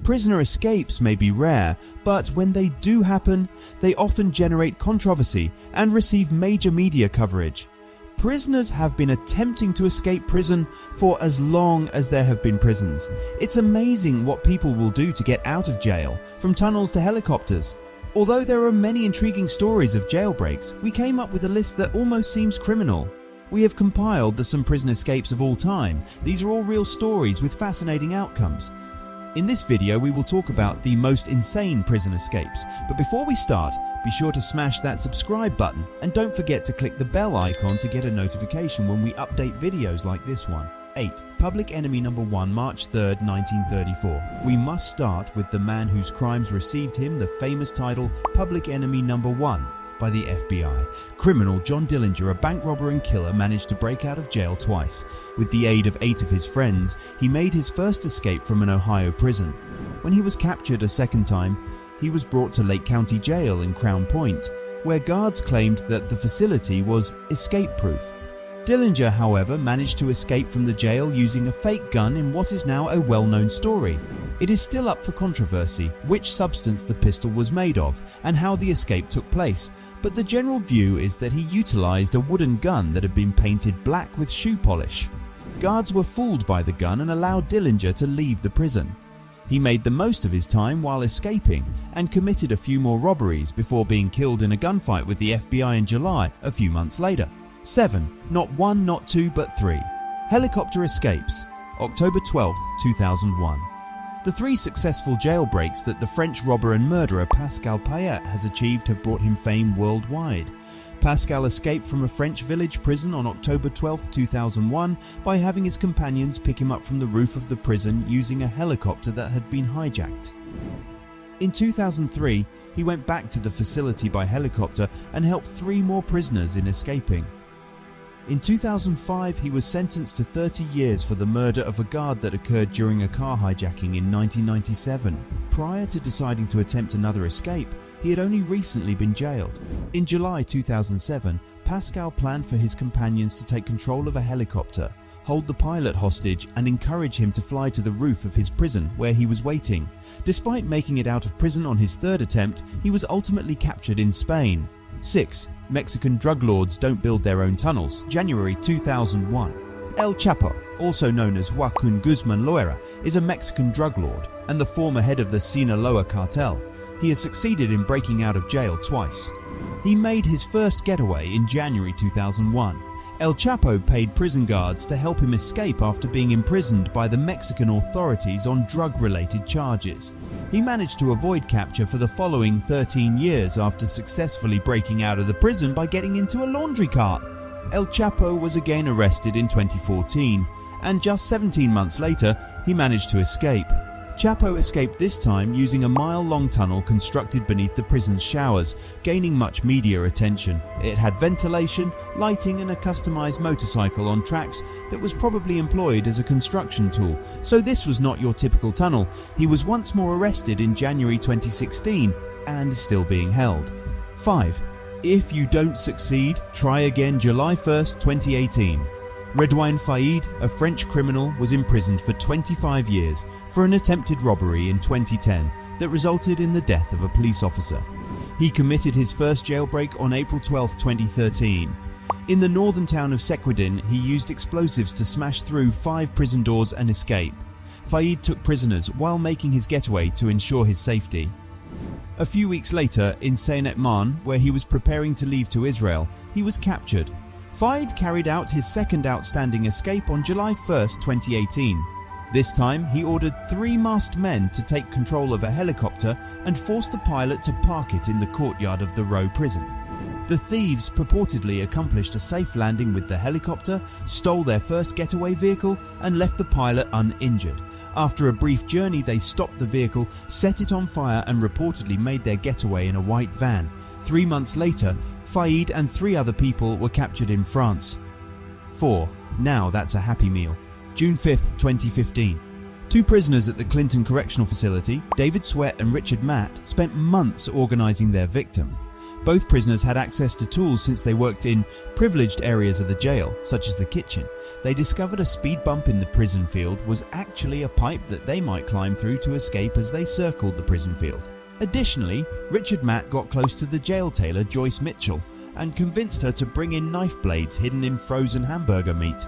Prisoner escapes may be rare, but when they do happen, they often generate controversy and receive major media coverage. Prisoners have been attempting to escape prison for as long as there have been prisons. It's amazing what people will do to get out of jail, from tunnels to helicopters. Although there are many intriguing stories of jailbreaks, we came up with a list that almost seems criminal. We have compiled some prison escapes of all time. These are all real stories with fascinating outcomes. In this video we will talk about the most insane prison escapes, but before we start, be sure to smash that subscribe button and don't forget to click the bell icon to get a notification when we update videos like this one. 8. Public Enemy No. 1, March 3rd, 1934. We must start with the man whose crimes received him the famous title Public Enemy No. 1 by the FBI. Criminal John Dillinger, a bank robber and killer, managed to break out of jail twice. With the aid of 8 of his friends, he made his first escape from an Ohio prison. When he was captured a second time, he was brought to Lake County Jail in Crown Point, where guards claimed that the facility was escape-proof. Dillinger, however, managed to escape from the jail using a fake gun in what is now a well-known story. It is still up for controversy which substance the pistol was made of and how the escape took place, but the general view is that he utilized a wooden gun that had been painted black with shoe polish. Guards were fooled by the gun and allowed Dillinger to leave the prison. He made the most of his time while escaping and committed a few more robberies before being killed in a gunfight with the FBI in July, a few months later. 7. Not 1, not 2, but 3. Helicopter escapes. October 12, 2001. The 3 successful jailbreaks that the French robber and murderer Pascal Payet has achieved have brought him fame worldwide. Pascal escaped from a French village prison on October 12, 2001 by having his companions pick him up from the roof of the prison using a helicopter that had been hijacked. In 2003, he went back to the facility by helicopter and helped 3 more prisoners in escaping. In 2005, he was sentenced to 30 years for the murder of a guard that occurred during a car hijacking in 1997. Prior to deciding to attempt another escape, he had only recently been jailed. In July 2007, Pascal planned for his companions to take control of a helicopter, hold the pilot hostage and encourage him to fly to the roof of his prison where he was waiting. Despite making it out of prison on his 3rd attempt, he was ultimately captured in Spain. 6. Mexican drug lords don't build their own tunnels. January 2001. El Chapo, also known as Joaquin Guzman Loera, is a Mexican drug lord and the former head of the Sinaloa cartel. He has succeeded in breaking out of jail twice. He made his first getaway in January 2001. El Chapo paid prison guards to help him escape after being imprisoned by the Mexican authorities on drug-related charges. He managed to avoid capture for the following 13 years after successfully breaking out of the prison by getting into a laundry cart. El Chapo was again arrested in 2014, and just 17 months later, he managed to escape. Chapo escaped this time using a mile-long tunnel constructed beneath the prison's showers, gaining much media attention. It had ventilation, lighting and a customized motorcycle on tracks that was probably employed as a construction tool, so this was not your typical tunnel. He was once more arrested in January 2016 and still being held. 5. If you don't succeed, try again. July 1st, 2018. Wine Fayed, a French criminal, was imprisoned for 25 years for an attempted robbery in 2010 that resulted in the death of a police officer. He committed his first jailbreak on April 12, 2013. In the northern town of Sequedin, he used explosives to smash through 5 prison doors and escape. Fayed took prisoners while making his getaway to ensure his safety. A few weeks later, in Seine-et-Marne, where he was preparing to leave to Israel, he was captured. Fayed carried out his second outstanding escape on July 1, 2018. This time, he ordered 3 masked men to take control of a helicopter and forced the pilot to park it in the courtyard of the Row prison. The thieves purportedly accomplished a safe landing with the helicopter, stole their first getaway vehicle, and left the pilot uninjured. After a brief journey, they stopped the vehicle, set it on fire, and reportedly made their getaway in a white van. 3 months later, Fayed and 3 other people were captured in France. 4. Now that's a happy meal. June 5, 2015. 2 prisoners at the Clinton Correctional Facility, David Sweat and Richard Matt, spent months organizing their victim. Both prisoners had access to tools since they worked in privileged areas of the jail, such as the kitchen. They discovered a speed bump in the prison field was actually a pipe that they might climb through to escape as they circled the prison field. Additionally, Richard Matt got close to the jail tailor Joyce Mitchell and convinced her to bring in knife blades hidden in frozen hamburger meat.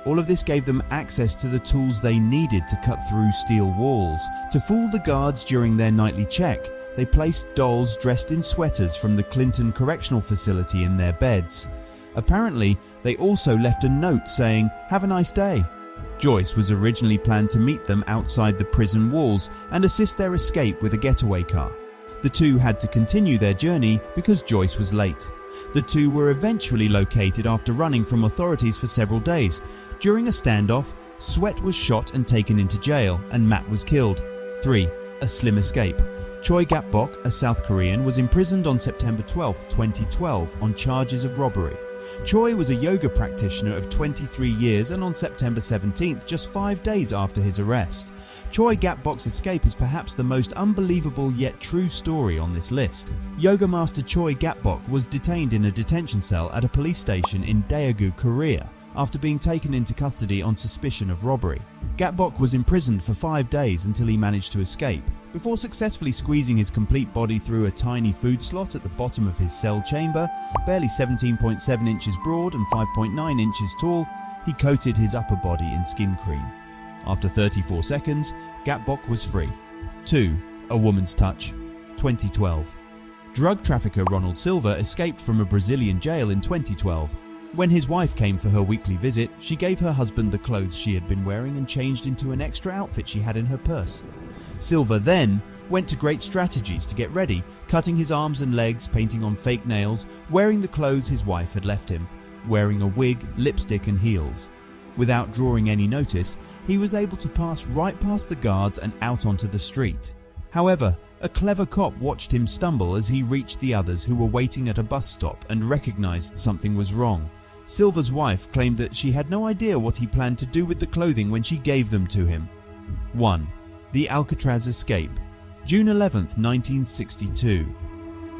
All of this gave them access to the tools they needed to cut through steel walls. To fool the guards during their nightly check, they placed dolls dressed in sweaters from the Clinton Correctional Facility in their beds. Apparently, they also left a note saying, "Have a nice day." Joyce was originally planned to meet them outside the prison walls and assist their escape with a getaway car. The two had to continue their journey because Joyce was late. The two were eventually located after running from authorities for several days. During a standoff, Sweat was shot and taken into jail, and Matt was killed. 3. A slim escape. Choi Gap-bok, a South Korean, was imprisoned on September 12, 2012 on charges of robbery. Choi was a yoga practitioner of 23 years, and on September 17th, just 5 days after his arrest. Choi Gap-bok's escape is perhaps the most unbelievable yet true story on this list. Yoga master Choi Gap-bok was detained in a detention cell at a police station in Daegu, Korea, after being taken into custody on suspicion of robbery. Gap-bok was imprisoned for 5 days until he managed to escape. Before successfully squeezing his complete body through a tiny food slot at the bottom of his cell chamber, barely 17.7 inches broad and 5.9 inches tall, he coated his upper body in skin cream. After 34 seconds, Gap-bok was free. 2. A woman's touch. 2012. Drug trafficker Ronald Silva escaped from a Brazilian jail in 2012. When his wife came for her weekly visit, she gave her husband the clothes she had been wearing and changed into an extra outfit she had in her purse. Silva then went to great strategies to get ready, cutting his arms and legs, painting on fake nails, wearing the clothes his wife had left him, wearing a wig, lipstick and heels. Without drawing any notice, he was able to pass right past the guards and out onto the street. However, a clever cop watched him stumble as he reached the others who were waiting at a bus stop and recognized something was wrong. Silva's wife claimed that she had no idea what he planned to do with the clothing when she gave them to him. 1. The Alcatraz Escape. June 11, 1962.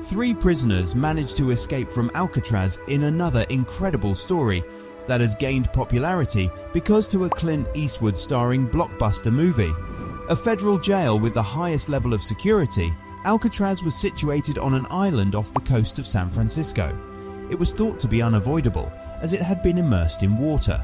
3 prisoners managed to escape from Alcatraz in another incredible story that has gained popularity because to a Clint Eastwood starring blockbuster movie. A federal jail with the highest level of security, Alcatraz was situated on an island off the coast of San Francisco. It was thought to be unavoidable as it had been immersed in water.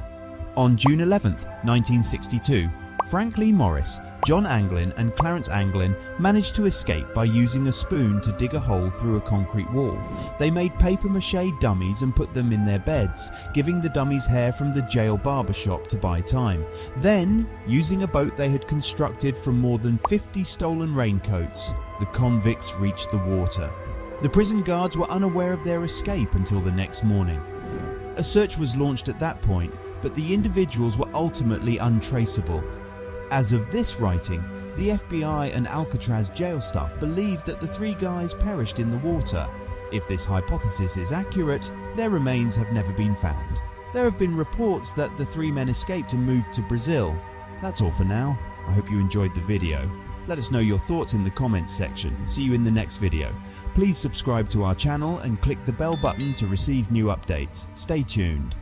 On June 11, 1962, Frank Lee Morris, John Anglin and Clarence Anglin managed to escape by using a spoon to dig a hole through a concrete wall. They made papier-mâché dummies and put them in their beds, giving the dummies hair from the jail barbershop to buy time. Then, using a boat they had constructed from more than 50 stolen raincoats, the convicts reached the water. The prison guards were unaware of their escape until the next morning. A search was launched at that point, but the individuals were ultimately untraceable. As of this writing, the FBI and Alcatraz jail staff believed that the 3 guys perished in the water. If this hypothesis is accurate, their remains have never been found. There have been reports that the 3 men escaped and moved to Brazil. That's all for now. I hope you enjoyed the video. Let us know your thoughts in the comments section. See you in the next video. Please subscribe to our channel and click the bell button to receive new updates. Stay tuned.